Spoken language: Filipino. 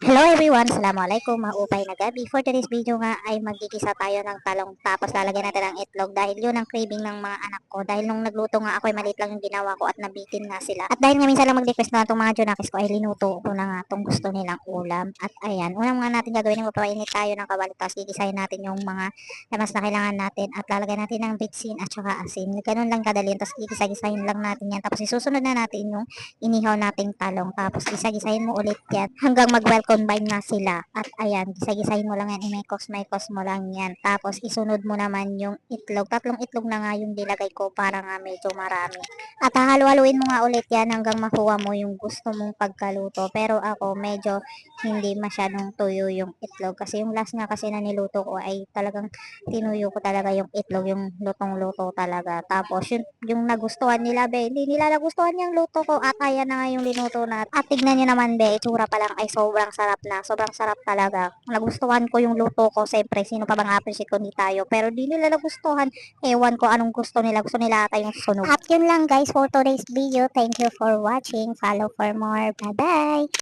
Hello everyone! Assalamualaikum! Maupay na gabi. For today's video nga ay magigisa tayo ng talong tapos lalagyan natin ng itlog dahil yun ang craving ng mga anak ko. Dahil nung nagluto nga ako ay maliit lang yung ginawa ko at nabitin nga sila. At dahil nga minsan lang mag-request na itong mga junakis ko ay linuto ko na nga itong gusto nilang ulam. At ayan, unang mga natin gagawin ay mapapainit tayo ng kawali tapos gigisahin natin yung mga lamas na kailangan natin at lalagyan natin ng bitsin at saka asin. Ganun lang kadali. Tapos gigisa-gisahin lang natin yan. Tapos isusunod na natin yung inihaw nating talong. Tapos gisa-gisahin mo ulit yan hanggang mag-well combine na sila. At ayan, gisa-gisahin mo lang yan. I-mekos mo lang yan. Tapos isunod mo naman yung itlog. Tatlong itlog na nga yung nilagay ko para nga medyo marami. At hahalu-haluin mo nga ulit yan hanggang makuha mo yung gusto mong pagkaluto. Pero ako medyo hindi masyadong tuyo yung itlog. Kasi yung last nga kasi na niluto ko ay talagang tinuyo ko talaga yung itlog. Yung lutong-luto talaga. Tapos yung nagustuhan nila be, hindi nila nagustuhan yung luto ko at ayan na nga yung linuto na. At tignan nyo naman be, itsura pa lang ay sobrang sarap na. Sobrang sarap talaga. Nagustuhan ko yung luto ko. Siyempre, sino pa bang appreciate ko ni tayo. Pero di nila nagustuhan. Ewan ko anong gusto nila. Gusto nila ata yung sunog. At yun lang guys for today's video. Thank you for watching. Follow for more. Bye bye!